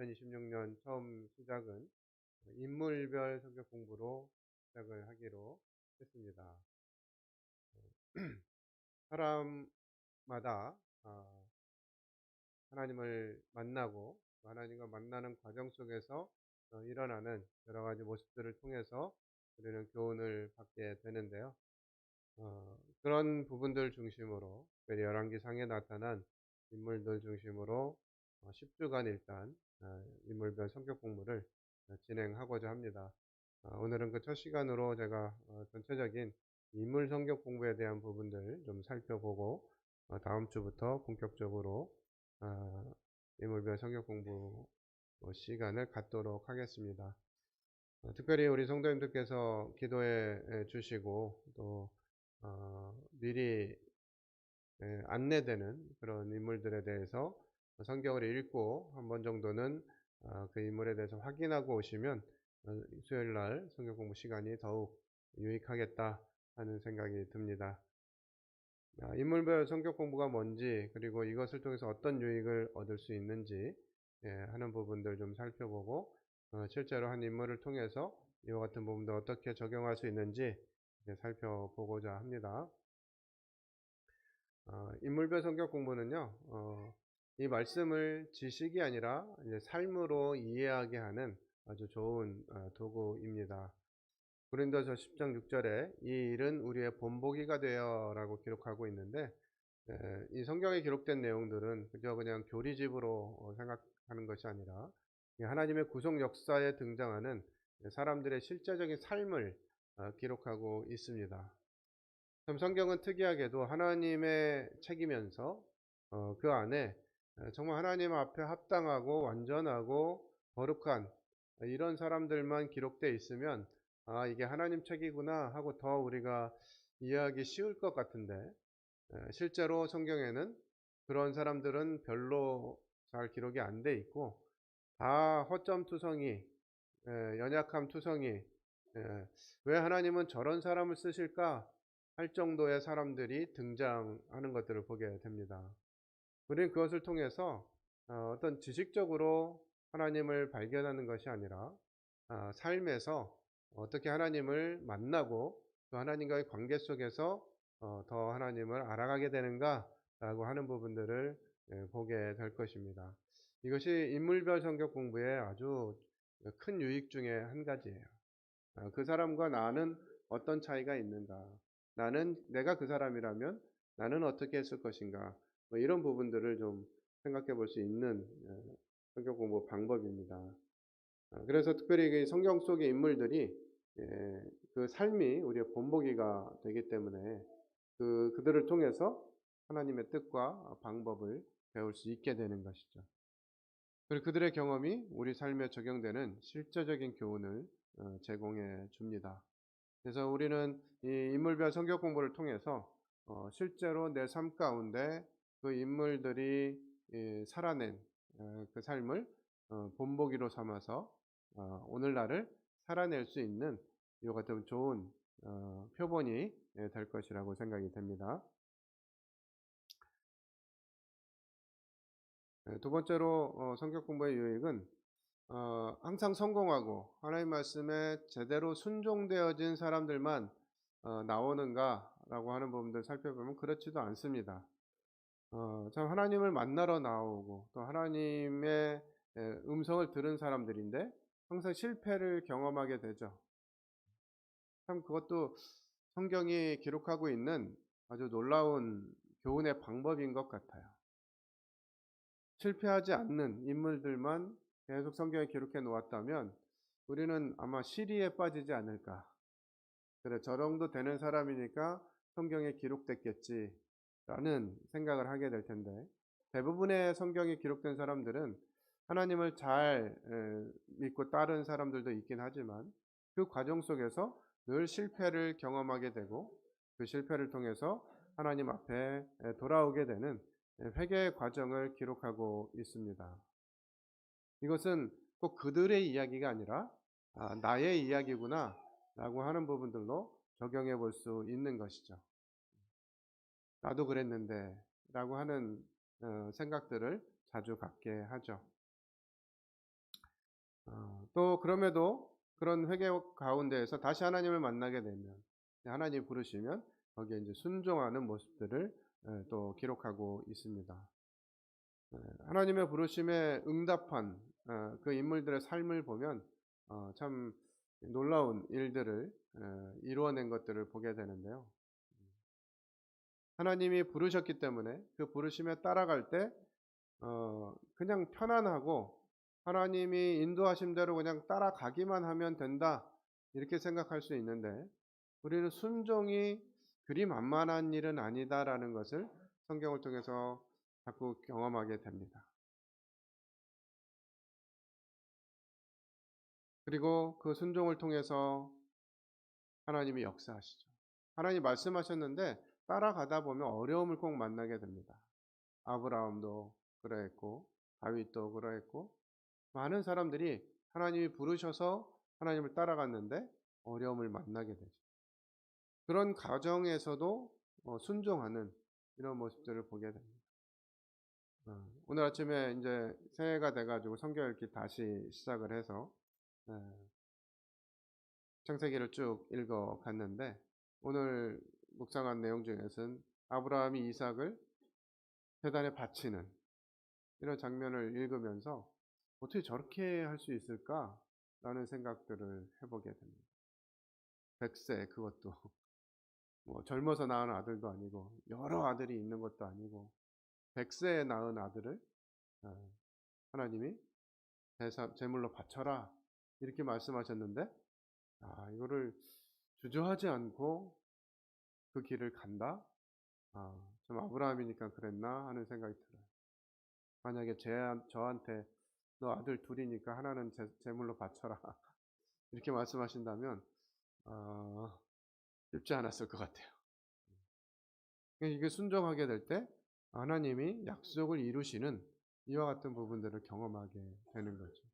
2026년 처음 시작은 인물별 성격 공부로 시작을 하기로 했습니다. 사람마다 하나님을 만나고 하나님과 만나는 과정 속에서 일어나는 여러 가지 모습들을 통해서 우리는 교훈을 받게 되는데요. 그런 부분들 중심으로 특별히 열왕기상에 나타난 인물들 중심으로 10주간 일단 인물별 성격 공부를 진행하고자 합니다. 오늘은 그 첫 시간으로 제가 전체적인 인물 성격 공부에 대한 부분들 좀 살펴보고 다음 주부터 본격적으로 인물별 성격 공부 시간을 갖도록 하겠습니다. 특별히 우리 성도님들께서 기도해 주시고 또 미리 안내되는 그런 인물들에 대해서 성경을 읽고 한 번 정도는 그 인물에 대해서 확인하고 오시면 수요일 날 성경 공부 시간이 더욱 유익하겠다 하는 생각이 듭니다. 인물별 성격 공부가 뭔지 그리고 이것을 통해서 어떤 유익을 얻을 수 있는지 하는 부분들 좀 살펴보고 실제로 한 인물을 통해서 이와 같은 부분들 어떻게 적용할 수 있는지 살펴보고자 합니다. 인물별 성격 공부는요, 이 말씀을 지식이 아니라 이제 삶으로 이해하게 하는 아주 좋은 도구입니다. 고린도서 10장 6절에 이 일은 우리의 본보기가 되어라고 기록하고 있는데, 이 성경에 기록된 내용들은 그냥 교리집으로 생각하는 것이 아니라 하나님의 구속 역사에 등장하는 사람들의 실제적인 삶을 기록하고 있습니다. 참 성경은 특이하게도 하나님의 책이면서 그 안에 정말 하나님 앞에 합당하고 완전하고 거룩한 이런 사람들만 기록되어 있으면 '아 이게 하나님 책이구나.' 하고 더 우리가 이해하기 쉬울 것 같은데 실제로 성경에는 그런 사람들은 별로 잘 기록이 안 돼 있고 다 허점투성이 연약함투성이 '왜 하나님은 저런 사람을 쓰실까?' 할 정도의 사람들이 등장하는 것들을 보게 됩니다. 우리는 그것을 통해서 어떤 지식적으로 하나님을 발견하는 것이 아니라 삶에서 어떻게 하나님을 만나고 또 하나님과의 관계 속에서 더 하나님을 알아가게 되는가라고 하는 부분들을 보게 될 것입니다. 이것이 인물별 성격 공부의 아주 큰 유익 중에 한 가지예요. 그 사람과 나는 어떤 차이가 있는가? 내가 그 사람이라면 나는 어떻게 했을 것인가? 뭐 이런 부분들을 좀 생각해 볼 수 있는 성경 공부 방법입니다. 그래서 특별히 그 성경 속의 인물들이 그 삶이 우리의 본보기가 되기 때문에 그들을 통해서 하나님의 뜻과 방법을 배울 수 있게 되는 것이죠. 그리고 그들의 경험이 우리 삶에 적용되는 실제적인 교훈을 제공해 줍니다. 그래서 우리는 이 인물별 성격 공부를 통해서 실제로 내 삶 가운데 그 인물들이 살아낸 그 삶을 본보기로 삼아서 오늘날을 살아낼 수 있는 이와 같은 좋은 표본이 될 것이라고 생각이 됩니다. 두 번째로 성격 공부의 유익은 항상 성공하고 하나님 말씀에 제대로 순종되어진 사람들만 나오는가라고 하는 부분들 살펴보면 그렇지도 않습니다. 참 하나님을 만나러 나오고 또 하나님의 음성을 들은 사람들인데 항상 실패를 경험하게 되죠. 참 그것도 성경이 기록하고 있는 아주 놀라운 교훈의 방법인 것 같아요. 실패하지 않는 인물들만 계속 성경에 기록해 놓았다면 우리는 아마 시리에 빠지지 않을까. '그래 저 정도 되는 사람이니까 성경에 기록됐겠지.'라는 생각을 하게 될 텐데 대부분의 성경에 기록된 사람들은 하나님을 잘 믿고 따른 사람들도 있긴 하지만 그 과정 속에서 늘 실패를 경험하게 되고 그 실패를 통해서 하나님 앞에 돌아오게 되는 회개의 과정을 기록하고 있습니다. 이것은 꼭 그들의 이야기가 아니라 '아 나의 이야기구나.'라고 하는 부분들로 적용해 볼 수 있는 것이죠. '나도 그랬는데.'라고 하는 생각들을 자주 갖게 하죠. 또 그럼에도 그런 회개 가운데에서 다시 하나님을 만나게 되면, 하나님이 부르시면 거기에 이제 순종하는 모습들을 또 기록하고 있습니다. 하나님의 부르심에 응답한 그 인물들의 삶을 보면 참 놀라운 일들을 이루어낸 것들을 보게 되는데요. 하나님이 부르셨기 때문에 그 부르심에 따라갈 때 그냥 편안하고 하나님이 인도하신 대로 그냥 따라가기만 하면 된다, 이렇게 생각할 수 있는데, 우리는 순종이 그리 만만한 일은 아니다라는 것을 성경을 통해서 자꾸 경험하게 됩니다. 그리고 그 순종을 통해서 하나님이 역사하시죠. 하나님 말씀하셨는데 따라가다 보면 어려움을 꼭 만나게 됩니다. 아브라함도 그러했고 다윗도 그러했고, 많은 사람들이 하나님이 부르셔서 하나님을 따라갔는데 어려움을 만나게 되죠. 그런 과정에서도 순종하는 이런 모습들을 보게 됩니다. 오늘 아침에 이제 새해가 돼 가지고 성경 읽기 다시 시작을 해서 창세기를 쭉 읽어 갔는데, 오늘 묵상한 내용 중에서는 아브라함이 이삭을 제단에 바치는 이런 장면을 읽으면서 어떻게 저렇게 할 수 있을까라는 생각들을 해보게 됩니다. 100세, 그것도 뭐 젊어서 낳은 아들도 아니고 여러 아들이 있는 것도 아니고 100세에 낳은 아들을 하나님이 제물로 바쳐라, 이렇게 말씀하셨는데, 이거를 주저하지 않고 그 길을 간다? 좀 아브라함이니까 그랬나 하는 생각이 들어요. 만약에 저한테 너 아들 둘이니까 하나는 제물로 바쳐라 이렇게 말씀하신다면 쉽지 않았을 것 같아요. 이게 순종하게 될 때 하나님이 약속을 이루시는 이와 같은 부분들을 경험하게 되는 거죠.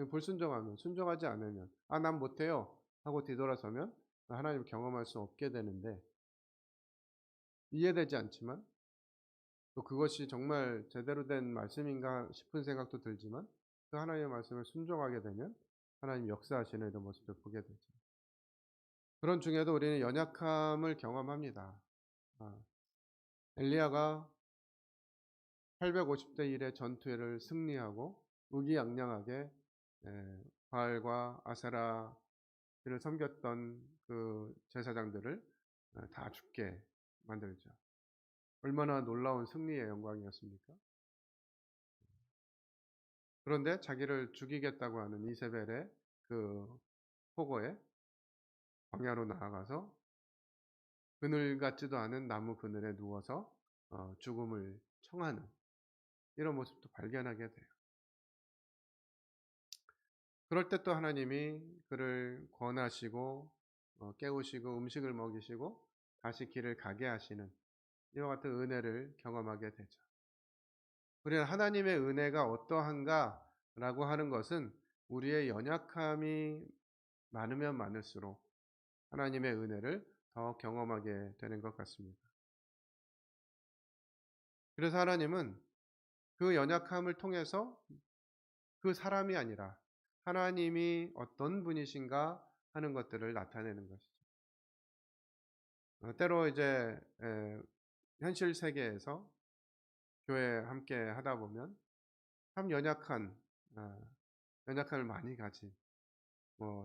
불순종하면, 순종하지 않으면 난 못해요 하고 뒤돌아서면 하나님을 경험할 수 없게 되는데, 이해되지 않지만 또 그것이 정말 제대로 된 말씀인가 싶은 생각도 들지만, 그 하나님의 말씀을 순종하게 되면 하나님 역사하시는 이런 모습을 보게 되죠. 그런 중에도 우리는 연약함을 경험합니다. 엘리야가 850대 1의 전투를 승리하고 의기양양하게 바알과 아세라를 섬겼던 그 제사장들을 다 죽게 만들죠. 얼마나 놀라운 승리의 영광이었습니까? 그런데 자기를 죽이겠다고 하는 이세벨의 그 포고에 광야로 나아가서 그늘 같지도 않은 나무 그늘에 누워서 죽음을 청하는 이런 모습도 발견하게 돼요. 그럴 때 또 하나님이 그를 권하시고 깨우시고 음식을 먹이시고 다시 길을 가게 하시는 이와 같은 은혜를 경험하게 되죠. 우리는 하나님의 은혜가 어떠한가라고 하는 것은 우리의 연약함이 많으면 많을수록 하나님의 은혜를 더 경험하게 되는 것 같습니다. 그래서 하나님은 그 연약함을 통해서 그 사람이 아니라 하나님이 어떤 분이신가 하는 것들을 나타내는 것이죠. 때로 이제 현실 세계에서 교회 함께 하다 보면 참 연약함을 많이 가진,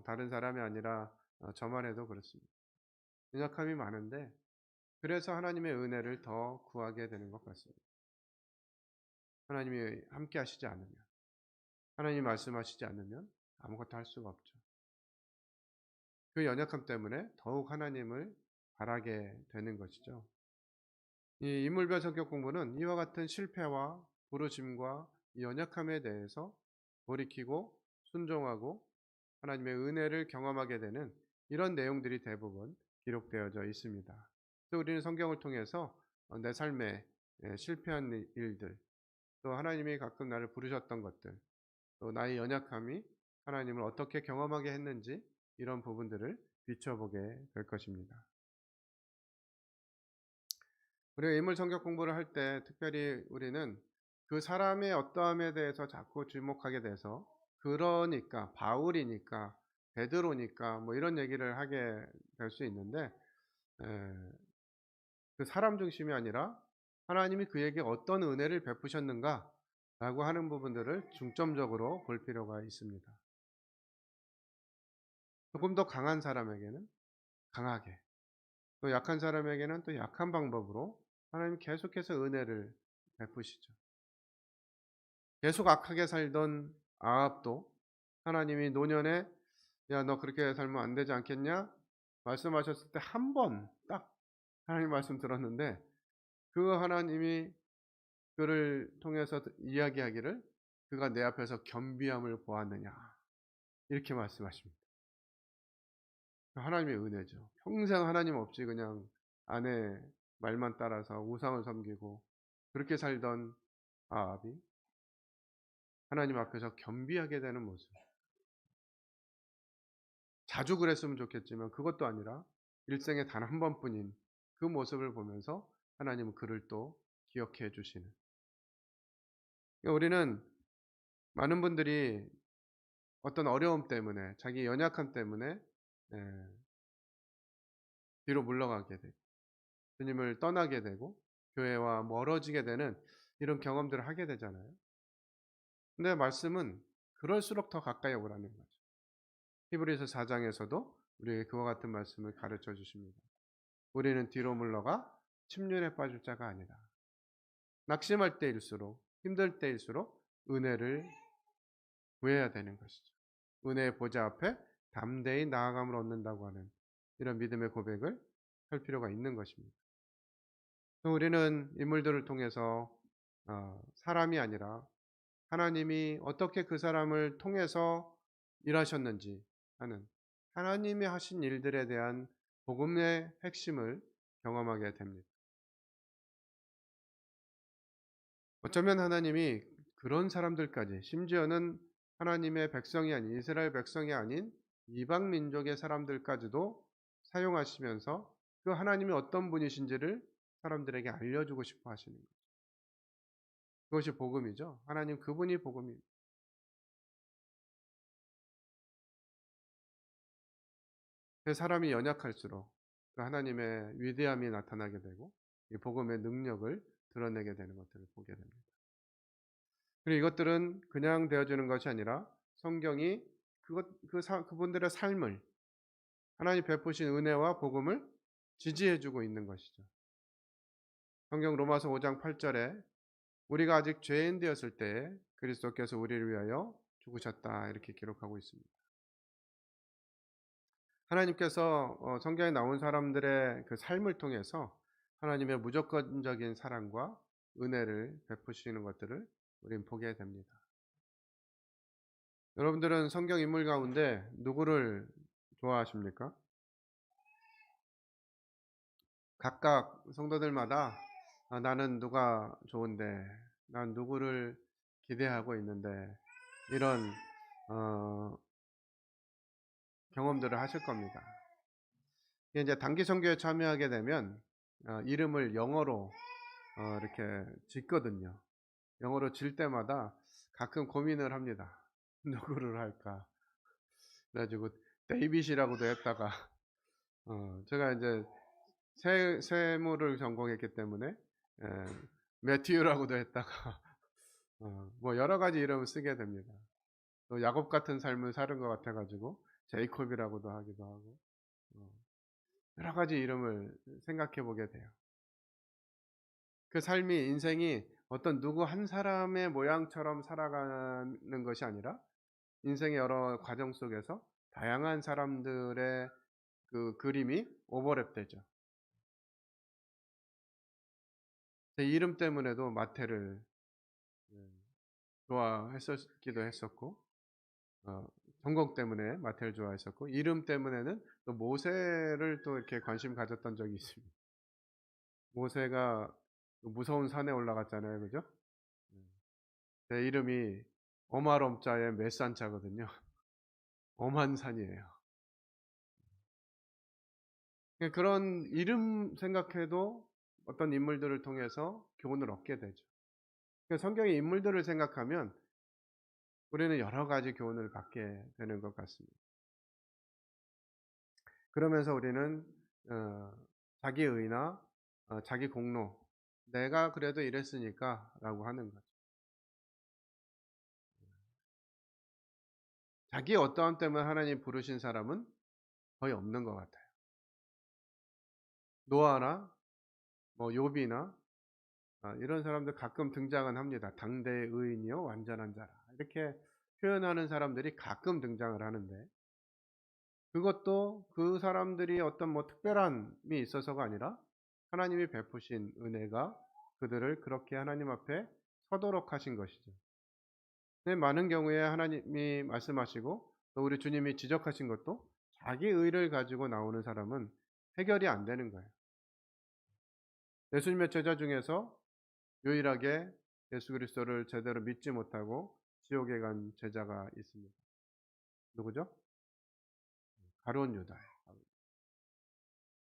다른 사람이 아니라 저만 해도 그렇습니다. 연약함이 많은데, 그래서 하나님의 은혜를 더 구하게 되는 것 같습니다. 하나님이 함께 하시지 않으면, 하나님이 말씀하시지 않으면 아무것도 할 수가 없죠. 그 연약함 때문에 더욱 하나님을 바라게 되는 것이죠. 이 인물별 성격 공부는 이와 같은 실패와 부르심과 연약함에 대해서 돌이키고 순종하고 하나님의 은혜를 경험하게 되는 이런 내용들이 대부분 기록되어져 있습니다. 또 우리는 성경을 통해서 내 삶에 실패한 일들, 또 하나님이 가끔 나를 부르셨던 것들, 또 나의 연약함이 하나님을 어떻게 경험하게 했는지 이런 부분들을 비춰보게 될 것입니다. 우리가 인물 성격 공부를 할 때 특별히 우리는 그 사람의 어떠함에 대해서 자꾸 주목하게 돼서 그러니까 바울이니까 베드로니까 뭐 이런 얘기를 하게 될 수 있는데, 에, 그 사람 중심이 아니라 하나님이 그에게 어떤 은혜를 베푸셨는가라고 하는 부분들을 중점적으로 볼 필요가 있습니다. 조금 더 강한 사람에게는 강하게, 또 약한 사람에게는 또 약한 방법으로 하나님 계속해서 은혜를 베푸시죠. 계속 악하게 살던 아합도 하나님이 노년에 야, 너 그렇게 살면 안 되지 않겠냐? 말씀하셨을 때 한 번 딱 하나님 말씀 들었는데, 그 하나님이 그를 통해서 이야기하기를 그가 내 앞에서 겸비함을 보았느냐, 이렇게 말씀하십니다. 하나님의 은혜죠. 평생 하나님 없이 그냥 아내 말만 따라서 우상을 섬기고 그렇게 살던 아합이 하나님 앞에서 겸비하게 되는 모습. 자주 그랬으면 좋겠지만 그것도 아니라 일생에 단 한 번뿐인 그 모습을 보면서 하나님은 그를 또 기억해 주시는. 그러니까 우리는 많은 분들이 어떤 어려움 때문에, 자기 연약함 때문에 뒤로 물러가게 되고 주님을 떠나게 되고 교회와 멀어지게 되는 이런 경험들을 하게 되잖아요. 근데 말씀은 그럴수록 더 가까이 오라는 거죠. 히브리서 4장에서도 우리에게 그와 같은 말씀을 가르쳐 주십니다. 우리는 뒤로 물러가 침륜에 빠질 자가 아니라 낙심할 때일수록, 힘들 때일수록 은혜를 구해야 되는 것이죠. 은혜의 보좌 앞에 담대히 나아감을 얻는다고 하는 이런 믿음의 고백을 할 필요가 있는 것입니다. 우리는 인물들을 통해서 사람이 아니라 하나님이 어떻게 그 사람을 통해서 일하셨는지 하는 하나님이 하신 일들에 대한 복음의 핵심을 경험하게 됩니다. 어쩌면 하나님이 그런 사람들까지, 심지어는 하나님의 백성이 아닌, 이스라엘 백성이 아닌 이방 민족의 사람들까지도 사용하시면서 그 하나님이 어떤 분이신지를 사람들에게 알려주고 싶어 하시는 거예요. 그것이 복음이죠. 하나님 그분이 복음입니다. 그 사람이 연약할수록 그 하나님의 위대함이 나타나게 되고 이 복음의 능력을 드러내게 되는 것들을 보게 됩니다. 그리고 이것들은 그냥 되어지는 것이 아니라 성경이 그분들의 삶을, 하나님 베푸신 은혜와 복음을 지지해주고 있는 것이죠. 성경 로마서 5장 8절에 우리가 아직 죄인 되었을 때 그리스도께서 우리를 위하여 죽으셨다, 이렇게 기록하고 있습니다. 하나님께서 성경에 나온 사람들의 그 삶을 통해서 하나님의 무조건적인 사랑과 은혜를 베푸시는 것들을 우리는 보게 됩니다. 여러분들은 성경 인물 가운데 누구를 좋아하십니까? 각각 성도들마다 나는 누가 좋은데, 난 누구를 기대하고 있는데, 이런 경험들을 하실 겁니다. 이제 단기 선교에 참여하게 되면 이름을 영어로 이렇게 짓거든요. 영어로 질 때마다 가끔 고민을 합니다. 누구를 할까? 그래가지고 데이빗이라고도 했다가 제가 이제 세무를 전공했기 때문에 에, 매튜라고도 했다가 뭐 여러 가지 이름을 쓰게 됩니다. 또 야곱 같은 삶을 사는 것 같아가지고 제이콥이라고도 하기도 하고 여러 가지 이름을 생각해 보게 돼요. 그 삶이, 인생이 어떤 누구 한 사람의 모양처럼 살아가는 것이 아니라 인생의 여러 과정 속에서 다양한 사람들의 그 그림이 오버랩되죠. 제 이름 때문에도 마태를 좋아했었기도 했었고, 전공 때문에 마태를 좋아했었고, 이름 때문에는 또 모세를 또 이렇게 관심 가졌던 적이 있습니다. 모세가 무서운 산에 올라갔잖아요, 그죠? 제 이름이 어마롬자의 메산자거든요. 엄한 산이에요. 그런 이름 생각해도 어떤 인물들을 통해서 교훈을 얻게 되죠. 성경의 인물들을 생각하면 우리는 여러 가지 교훈을 받게 되는 것 같습니다. 그러면서 우리는 어 자기 의나 자기 공로 '내가 그래도 이랬으니까.'라고 하는 거죠. 자기의 어떠함 때문에 하나님 부르신 사람은 거의 없는 것 같아요. 노아나 뭐 욥이나 이런 사람들 가끔 등장은 합니다. "당대의 의인이요 완전한 자라." 이렇게 표현하는 사람들이 가끔 등장을 하는데, 그것도 그 사람들이 어떤 뭐 특별함이 있어서가 아니라 하나님이 베푸신 은혜가 그들을 그렇게 하나님 앞에 서도록 하신 것이죠. 근데 많은 경우에 하나님이 말씀하시고 또 우리 주님이 지적하신 것도 자기 의를 가지고 나오는 사람은 해결이 안 되는 거예요. 예수님의 제자 중에서 유일하게 예수 그리스도를 제대로 믿지 못하고 지옥에 간 제자가 있습니다. 누구죠? 가룟 유다예요.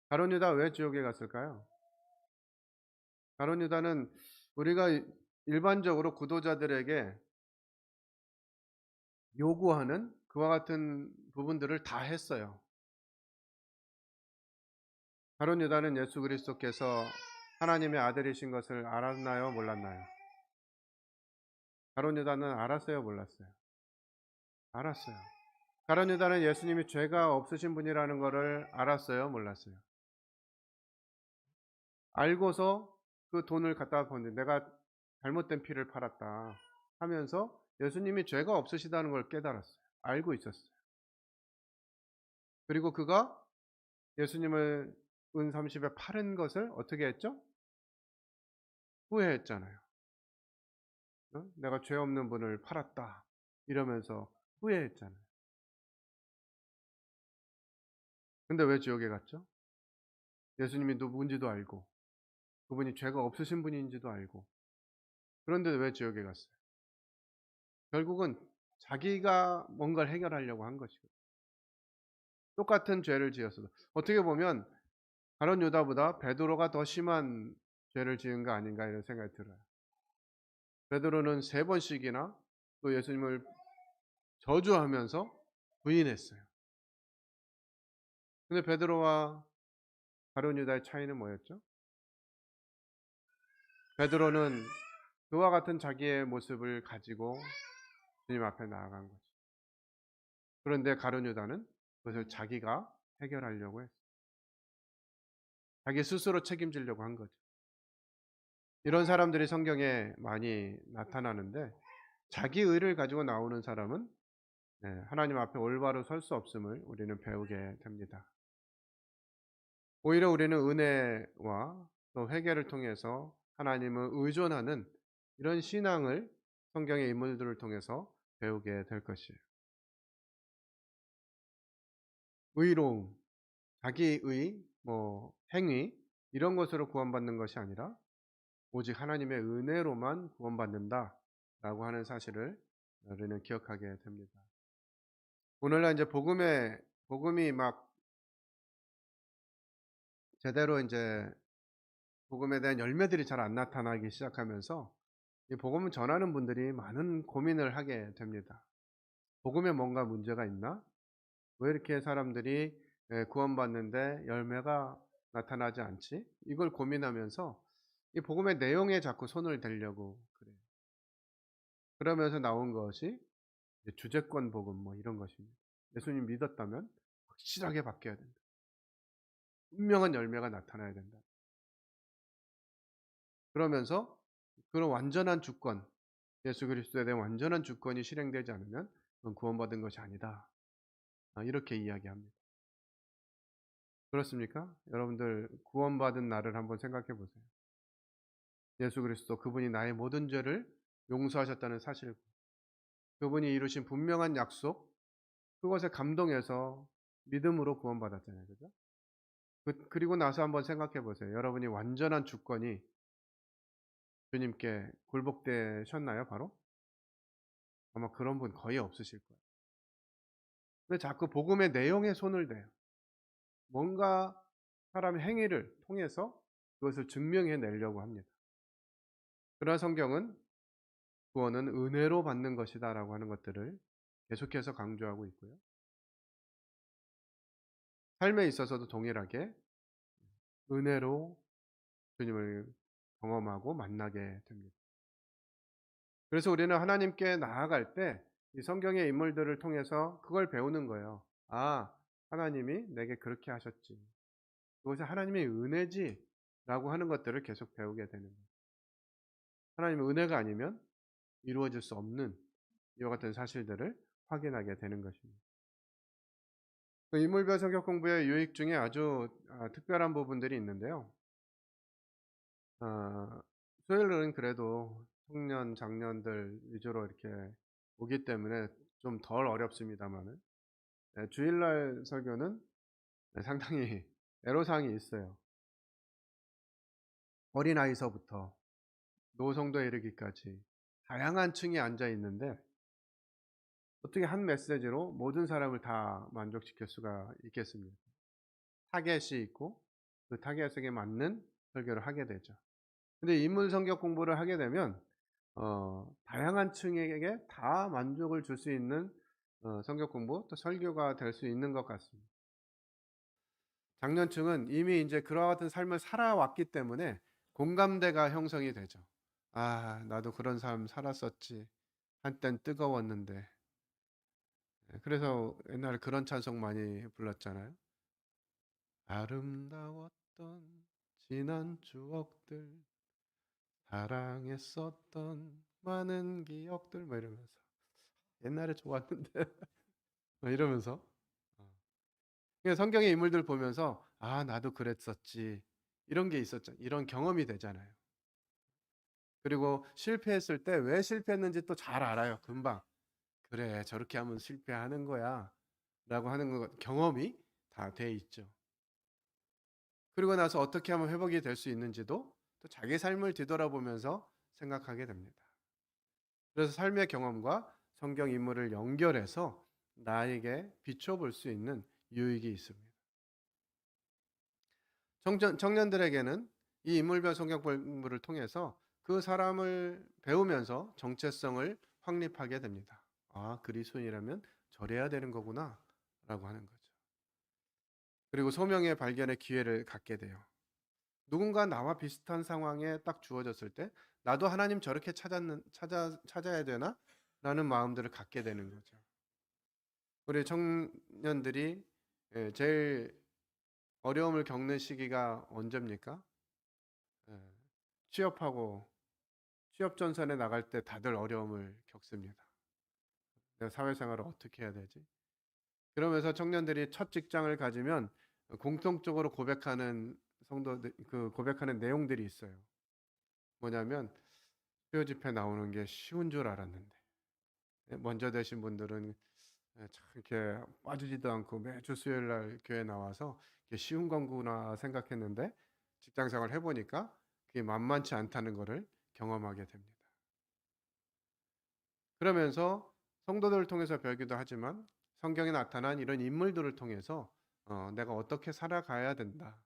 가룟 유다 왜 지옥에 갔을까요? 가룟 유다는 우리가 일반적으로 구도자들에게 요구하는 그와 같은 부분들을 다 했어요. 가룟 유다는 예수 그리스도께서 하나님의 아들이신 것을 알았나요? 몰랐나요? 가룟 유다는 알았어요? 몰랐어요? 알았어요. 가룟 유다는 예수님이 죄가 없으신 분이라는 것을 알았어요? 몰랐어요? 알고서 그 돈을 갖다가 버는데 '내가 잘못된 피를 팔았다.' 하면서 예수님이 죄가 없으시다는 걸 깨달았어요. 알고 있었어요. 그리고 그가 예수님을 은 30에 팔은 것을 어떻게 했죠? 후회했잖아요. '내가 죄 없는 분을 팔았다.' 이러면서 후회했잖아요. 근데 왜 지옥에 갔죠? 예수님이 누군지도 알고 그분이 죄가 없으신 분인지도 알고, 그런데 왜 지옥에 갔어요? 결국은 자기가 뭔가를 해결하려고 한 것이거든요. 똑같은 죄를 지었어도 어떻게 보면 가룟 유다보다 베드로가 더 심한 죄를 지은 거 아닌가 이런 생각이 들어요. 베드로는 3번씩이나 또 예수님을 저주하면서 부인했어요. 근데 베드로와 가룟 유다의 차이는 뭐였죠? 베드로는 그와 같은 자기의 모습을 가지고 주님 앞에 나아간 거죠. 그런데 가룟 유다는 그것을 자기가 해결하려고 했어요. 자기 스스로 책임지려고 한 거죠. 이런 사람들이 성경에 많이 나타나는데, 자기 의를 가지고 나오는 사람은 하나님 앞에 올바로 설 수 없음을 우리는 배우게 됩니다. 오히려 우리는 은혜와 또 회개를 통해서 하나님을 의존하는 이런 신앙을 성경의 인물들을 통해서 배우게 될 것이에요. 의로움, 자기의 행위 이런 것으로 구원받는 것이 아니라 오직 하나님의 은혜로만 구원받는다라고 하는 사실을 우리는 기억하게 됩니다. 오늘날 이제 복음이 막 제대로 이제 복음에 대한 열매들이 잘 안 나타나기 시작하면서 이 복음을 전하는 분들이 많은 고민을 하게 됩니다. 복음에 뭔가 문제가 있나? 왜 이렇게 사람들이 구원받는데 열매가 나타나지 않지? 이걸 고민하면서 이 복음의 내용에 자꾸 손을 대려고 그래요. 그러면서 나온 것이 이제 주재권 복음 이런 것입니다. 예수님 믿었다면 확실하게 바뀌어야 된다. 분명한 열매가 나타나야 된다. 그러면서 그런 완전한 주권, 예수 그리스도에 대한 완전한 주권이 실행되지 않으면 그건 구원받은 것이 아니다. 이렇게 이야기합니다. 그렇습니까? 여러분들 구원받은 날을 한번 생각해 보세요. 예수 그리스도 그분이 나의 모든 죄를 용서하셨다는 사실, 그분이 이루신 분명한 약속, 그것에 감동해서 믿음으로 구원받았잖아요. 그죠? 그리고 나서 한번 생각해 보세요. 여러분이 완전한 주권이 주님께 굴복되셨나요, 바로? 아마 그런 분 거의 없으실 거예요. 근데 자꾸 복음의 내용에 손을 대요. 뭔가 사람의 행위를 통해서 그것을 증명해 내려고 합니다. 그러나 성경은 구원은 은혜로 받는 것이다라고 하는 것들을 계속해서 강조하고 있고요. 삶에 있어서도 동일하게 은혜로 주님을 경험하고 만나게 됩니다. 그래서 우리는 하나님께 나아갈 때 이 성경의 인물들을 통해서 그걸 배우는 거예요. 아, 하나님이 내게 그렇게 하셨지. 그것이 하나님의 은혜지라고 하는 것들을 계속 배우게 되는 거예요. 하나님의 은혜가 아니면 이루어질 수 없는 이와 같은 사실들을 확인하게 되는 것입니다. 그 인물별 성격 공부의 유익 중에 아주 특별한 부분들이 있는데요. 아, 수요일은 그래도 청년, 장년들 위주로 이렇게 오기 때문에 좀 덜 어렵습니다만은 주일날 설교는 상당히 애로사항이 있어요. 어린아이서부터 노성도에 이르기까지 다양한 층이 앉아 있는데 어떻게 한 메시지로 모든 사람을 다 만족시킬 수가 있겠습니까? 타겟이 있고 그 타겟에 맞는 설교를 하게 되죠. 근데 인물 성격 공부를 하게 되면 다양한 층에게 다 만족을 줄 수 있는 성격 공부 또 설교가 될 수 있는 것 같습니다. 장년층은 이미 인제 그와 같은 삶을 살아왔기 때문에 공감대가 형성이 되죠. '아 나도 그런 삶 살았었지. 한땐 뜨거웠는데.' 예 그래서 옛날에 그런 찬송 많이 불렀잖아요. 아름다웠던 지난 추억들 사랑했었던 많은 기억들 뭐 이러면서 옛날에 좋았는데 뭐 이러면서 그냥 성경의 인물들 보면서 '아 나도 그랬었지.' 이런 게 있었죠. 이런 경험이 되잖아요. 그리고 실패했을 때 왜 실패했는지 또 잘 알아요 금방. '그래 저렇게 하면 실패하는 거야.'라고 하는 거 경험이 다 돼 있죠. 그리고 나서 어떻게 하면 회복이 될 수 있는지도 또 자기 삶을 뒤돌아보면서 생각하게 됩니다. 그래서 삶의 경험과 성경 인물을 연결해서 나에게 비춰볼 수 있는 유익이 있습니다. 청년들에게는 이 인물별 성경 공부를 통해서 그 사람을 배우면서 정체성을 확립하게 됩니다. '아 그리스도인이라면 저래야 되는 거구나.'라고 하는 거죠. 그리고 소명의 발견의 기회를 갖게 돼요. 누군가 나와 비슷한 상황에 딱 주어졌을 때 '나도 하나님 저렇게 찾아야 되나?'라는 마음들을 갖게 되는 거죠. 우리 청년들이 제일 어려움을 겪는 시기가 언제입니까? 예. 취업하고 취업 전선에 나갈 때 다들 어려움을 겪습니다. '내가 사회생활을 어떻게 해야 되지?' 그러면서 청년들이 첫 직장을 가지면 공통적으로 고백하는 성도들 그 고백하는 내용들이 있어요. 뭐냐면 "수요 집회 나오는 게 쉬운 줄 알았는데." 예 먼저 되신 분들은 참 이렇게 빠지지도 않고 매주 수요일 날 교회 나와서 '이게 쉬운 건구나.' 생각했는데 직장 생활을 해 보니까 그게 만만치 않다는 거를 경험하게 됩니다. 그러면서 성도들을 통해서 배우기도 하지만 성경에 나타난 이런 인물들을 통해서 '내가 어떻게 살아가야 된다.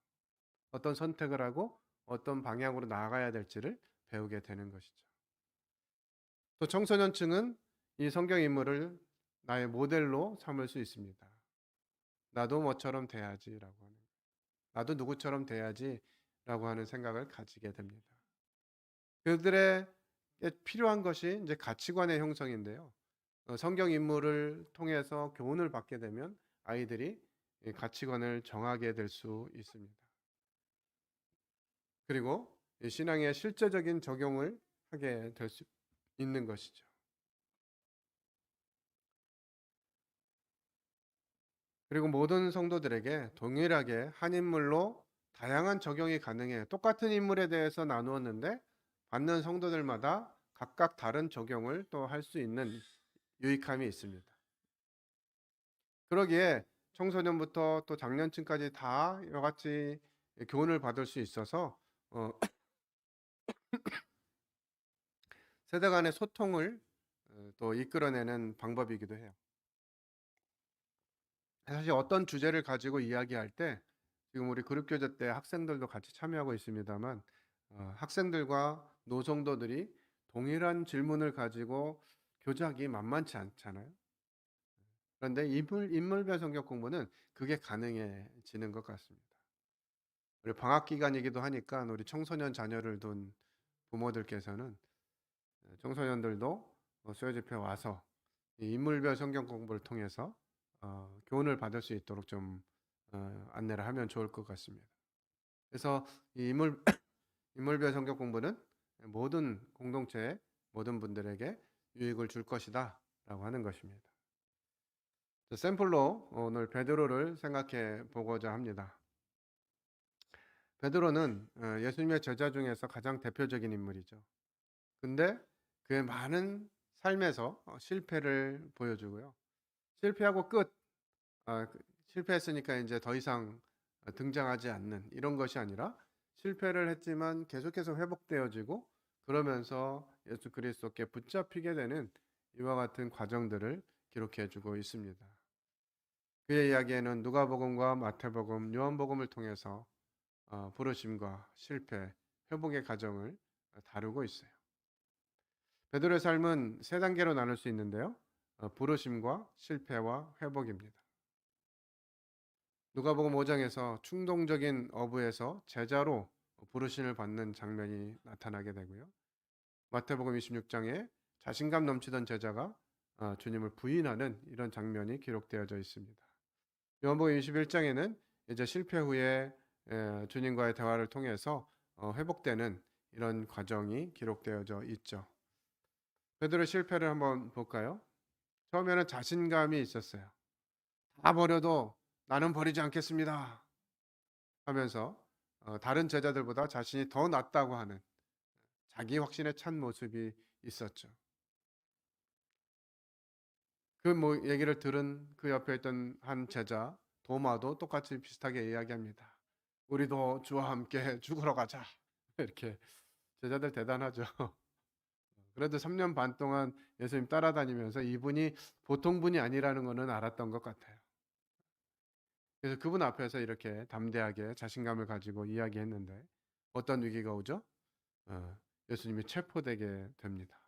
어떤 선택을 하고 어떤 방향으로 나아가야 될지를 배우게 되는 것이죠.' 또 청소년층은 이 성경 인물을 나의 모델로 삼을 수 있습니다. '나도 뭐처럼 돼야지.'라고 하는 '나도 누구처럼 돼야지.'라고 하는 생각을 가지게 됩니다. 그들에게 필요한 것이 이제 가치관의 형성인데요. 성경 인물을 통해서 교훈을 받게 되면 아이들이 이 가치관을 정하게 될 수 있습니다. 그리고 이 신앙의 실제적인 적용을 하게 될 수 있는 것이죠. 그리고 모든 성도들에게 동일하게 한 인물로 다양한 적용이 가능해요. 똑같은 인물에 대해서 나누었는데 받는 성도들마다 각각 다른 적용을 또 할 수 있는 유익함이 있습니다. 그러기에 청소년부터 또 장년층까지 다 이와 같이 교훈을 받을 수 있어서 어 세대 간의 소통을 또 이끌어내는 방법이기도 해요. 사실 어떤 주제를 가지고 이야기할 때 지금 우리 그룹 교제 때 학생들도 같이 참여하고 있습니다만 학생들과 노성도들이 동일한 질문을 가지고 교제하기 만만치 않잖아요. 그런데 인물별 성격 공부는 그게 가능해지는 것 같습니다. 우리 방학 기간이기도 하니까 우리 청소년 자녀를 둔 부모들께서는 청소년들도 수요 집회에 와서 이 인물별 성경 공부를 통해서 교훈을 받을 수 있도록 좀 안내를 하면 좋을 것 같습니다. 그래서 이 인물별 성경 공부는 모든 공동체의 모든 분들에게 유익을 줄 것이다라고 하는 것입니다. 샘플로 오늘 베드로를 생각해 보고자 합니다. 베드로는 예수님의 제자 중에서 가장 대표적인 인물이죠. 근데 그의 많은 삶에서 실패를 보여주고요. 실패하고 끝. 실패했으니까 이제 더 이상 등장하지 않는 이런 것이 아니라 실패를 했지만 계속해서 회복되어지고 그러면서 예수 그리스도께 붙잡히게 되는 이와 같은 과정들을 기록해 주고 있습니다. 그의 이야기에는 누가복음과 마태복음, 요한복음을 통해서 부르심과 실패, 회복의 과정을 다루고 있어요. 베드로의 삶은 세 단계로 나눌 수 있는데요. 부르심과 실패와 회복입니다. 누가복음 5장에서 충동적인 어부에서 제자로 부르심을 받는 장면이 나타나게 되고요. 마태복음 26장에 자신감 넘치던 제자가 주님을 부인하는 이런 장면이 기록되어져 있습니다. 요한복음 21장에는 이제 실패 후에 주님과의 대화를 통해서 회복되는 이런 과정이 기록되어져 있죠. 베드로의 실패를 한번 볼까요? 처음에는 자신감이 있었어요. 다 버려도 나는 버리지 않겠습니다 하면서 다른 제자들보다 자신이 더 낫다고 하는 자기 확신에 찬 모습이 있었죠. 그 얘기를 들은 그 옆에 있던 한 제자 도마도 똑같이 비슷하게 이야기합니다. 우리도 주와 함께 죽으러 가자. 이렇게 제자들 대단하죠. 그래도 3년 반 동안 예수님 따라다니면서 이분이 보통 분이 아니라는 것은 알았던 것 같아요. 그래서 그분 앞에서 이렇게 담대하게 자신감을 가지고 이야기했는데 어떤 위기가 오죠? 예수님이 체포되게 됩니다.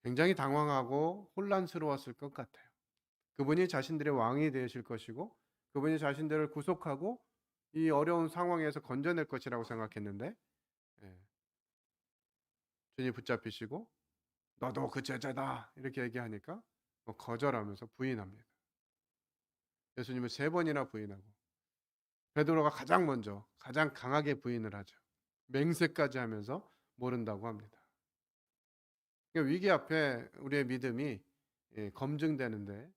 굉장히 당황하고 혼란스러웠을 것 같아요. 그분이 자신들의 왕이 되실 것이고 그분이 자신들을 구속하고 이 어려운 상황에서 건져낼 것이라고 생각했는데 예, 주님 붙잡히시고 너도 그 제자다 이렇게 얘기하니까 거절하면서 부인합니다. 예수님을 3번이나 부인하고 베드로가 가장 먼저 가장 강하게 부인을 하죠. 맹세까지 하면서 모른다고 합니다. 그러니까 위기 앞에 우리의 믿음이 검증되는데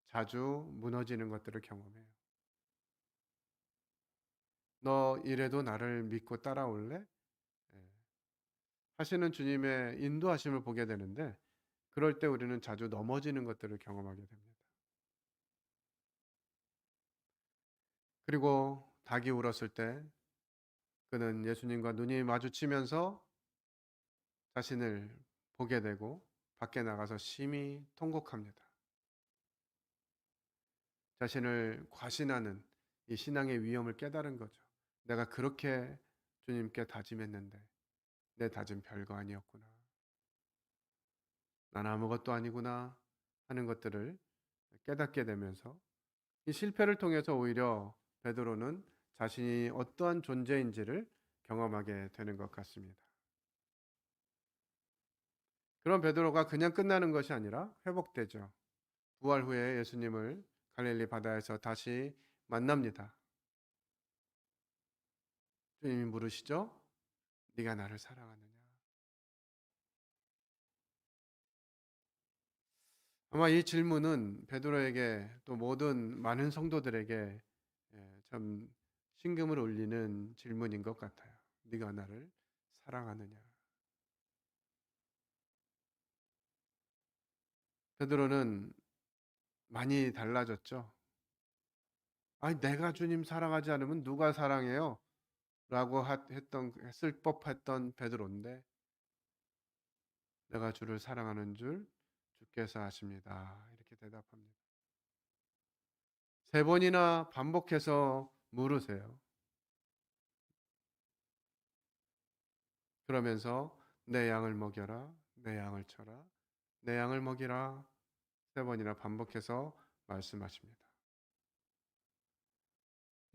자주 무너지는 것들을 경험해요. 너 이래도 나를 믿고 따라올래? 예, 하시는 주님의 인도하심을 보게 되는데 그럴 때 우리는 자주 넘어지는 것들을 경험하게 됩니다. 그리고 닭이 울었을 때 그는 예수님과 눈이 마주치면서 자신을 보게 되고 밖에 나가서 심히 통곡합니다. 자신을 과신하는 이 신앙의 위험을 깨달은 거죠. 내가 그렇게 주님께 다짐했는데 내 다짐 별거 아니었구나. 난 아무것도 아니구나 하는 것들을 깨닫게 되면서 이 실패를 통해서 오히려 베드로는 자신이 어떠한 존재인지를 경험하게 되는 것 같습니다. 그런 베드로가 그냥 끝나는 것이 아니라 회복되죠. 부활 후에 예수님을 갈릴리 바다에서 다시 만납니다. 주님이 물으시죠? 네가 나를 사랑하느냐? 아마 이 질문은 베드로에게 또 모든 많은 성도들에게 참 심금을 울리는 질문인 것 같아요. 네가 나를 사랑하느냐? 베드로는 많이 달라졌죠. 아니 내가 주님 사랑하지 않으면 누가 사랑해요? 라고 했을 법했던 베드로인데 내가 주를 사랑하는 줄 주께서 아십니다. 이렇게 대답합니다. 3번이나 반복해서 물으세요. 그러면서 내 양을 먹여라. 내 양을 쳐라. 내 양을 먹이라. 3번이나 반복해서 말씀하십니다.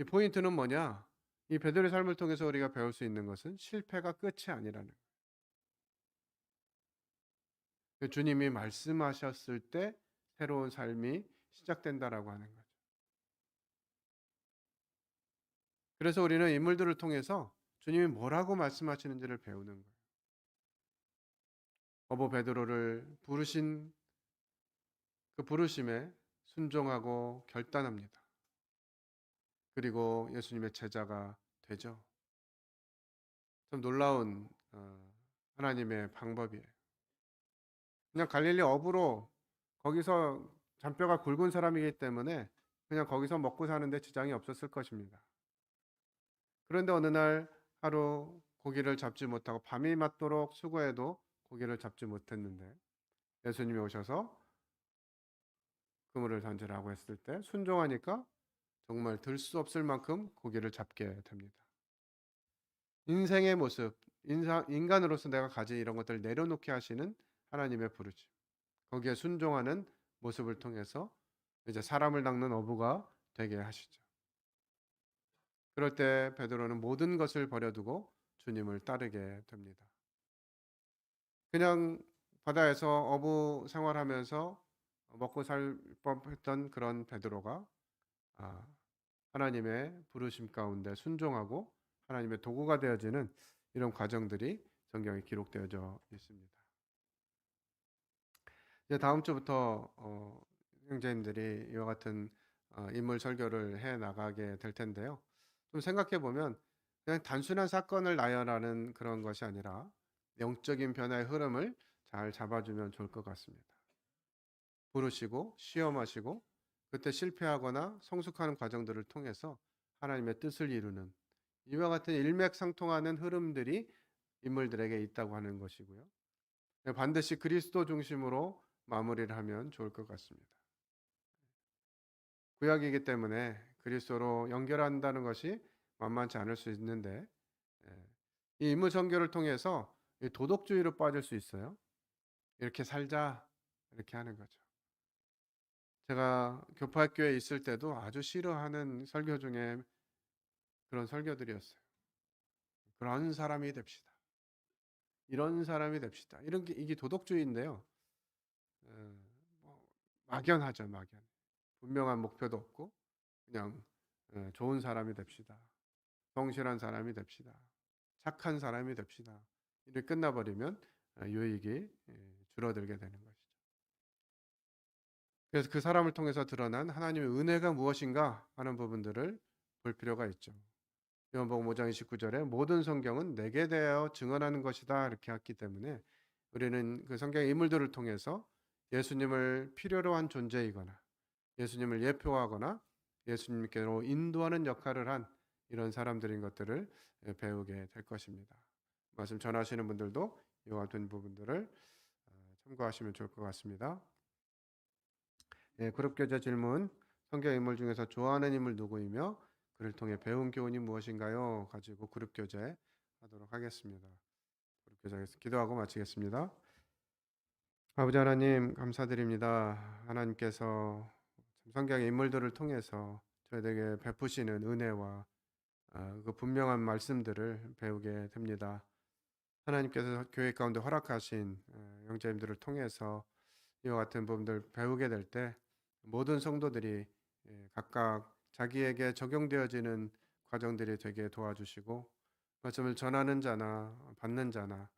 이 포인트는 뭐냐? 이 베드로의 삶을 통해서 우리가 배울 수 있는 것은 실패가 끝이 아니라는 거예요. 주님이 말씀하셨을 때 새로운 삶이 시작된다라고 하는 거죠. 그래서 우리는 인물들을 통해서 주님이 뭐라고 말씀하시는지를 배우는 거예요. 어부 베드로를 부르신 그 부르심에 순종하고 결단합니다. 그리고 예수님의 제자가 되죠. 좀 놀라운 하나님의 방법이에요. 그냥 갈릴리 어부로 거기서 잔뼈가 굵은 사람이기 때문에 그냥 거기서 먹고 사는데 지장이 없었을 것입니다. 그런데 어느 날 하루 고기를 잡지 못하고 밤이 맞도록 수고해도 고기를 잡지 못했는데 예수님이 오셔서 그물을 던지라고 했을 때 순종하니까 정말 들 수 없을 만큼 고기를 잡게 됩니다. 인생의 모습, 인간으로서 내가 가진 이런 것들을 내려놓게 하시는 하나님의 부르심. 거기에 순종하는 모습을 통해서 이제 사람을 낚는 어부가 되게 하시죠. 그럴 때 베드로는 모든 것을 버려두고 주님을 따르게 됩니다. 그냥 바다에서 어부 생활하면서 먹고 살 법했던 그런 베드로가 아, 하나님의 부르심 가운데 순종하고 하나님의 도구가 되어지는 이런 과정들이 성경에 기록되어져 있습니다. 이제 다음 주부터 형제님들이 이와 같은 인물 설교를 해 나가게 될 텐데요. 좀 생각해 보면 그냥 단순한 사건을 나열하는 그런 것이 아니라 영적인 변화의 흐름을 잘 잡아주면 좋을 것 같습니다. 부르시고 시험하시고 그때 실패하거나 성숙하는 과정들을 통해서 하나님의 뜻을 이루는 이와 같은 일맥상통하는 흐름들이 인물들에게 있다고 하는 것이고요. 반드시 그리스도 중심으로 마무리를 하면 좋을 것 같습니다. 구약이기 때문에 그리스도로 연결한다는 것이 만만치 않을 수 있는데 이 인물 선교를 통해서 도덕주의로 빠질 수 있어요. 이렇게 살자 이렇게 하는 거죠. 제가 교파학교에 있을 때도 아주 싫어하는 설교 중에 그런 설교들이었어요. 그런 사람이 됩시다. 이런 사람이 됩시다. 이런 게 이게 도덕주의인데요. 뭐 막연하죠, 막연. 분명한 목표도 없고 그냥 좋은 사람이 됩시다. 성실한 사람이 됩시다. 착한 사람이 됩시다. 이렇게 끝나버리면 유익이 줄어들게 되는 것이죠. 그래서 그 사람을 통해서 드러난 하나님의 은혜가 무엇인가 하는 부분들을 볼 필요가 있죠. 요한복음 5장 29절에 모든 성경은 내게 대하여 증언하는 것이다 이렇게 했기 때문에 우리는 그 성경의 인물들을 통해서 예수님을 필요로 한 존재이거나 예수님을 예표하거나 예수님께로 인도하는 역할을 한 이런 사람들인 것들을 배우게 될 것입니다. 말씀 전하시는 분들도 이와 같은 부분들을 참고하시면 좋을 것 같습니다. 그룹 교제 질문. 성경 인물 중에서 좋아하는 인물 누구이며 그를 통해 배운 교훈이 무엇인가요? 가지고 그룹 교제 하도록 하겠습니다. 그룹 교제에서 기도하고 마치겠습니다. 아버지 하나님 감사드립니다. 하나님께서 성경의 인물들을 통해서 저희에게 베푸시는 은혜와 그 분명한 말씀들을 배우게 됩니다. 하나님께서 교회 가운데 허락하신 형제님들을 통해서 이와 같은 부분들 배우게 될 때 모든 성도들이 각각 자기에게 적용되어지는 과정들이 되게 도와주시고 말씀을 전하는 자나 받는 자나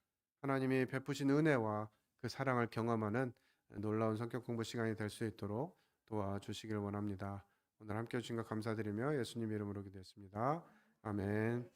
하나님이 베푸신 은혜와 그 사랑을 경험하는 놀라운 성격 공부 시간이 될 수 있도록 도와주시길 원합니다. 오늘 함께 해주신 것 감사드리며 예수님 이름으로 기도했습니다. 아멘.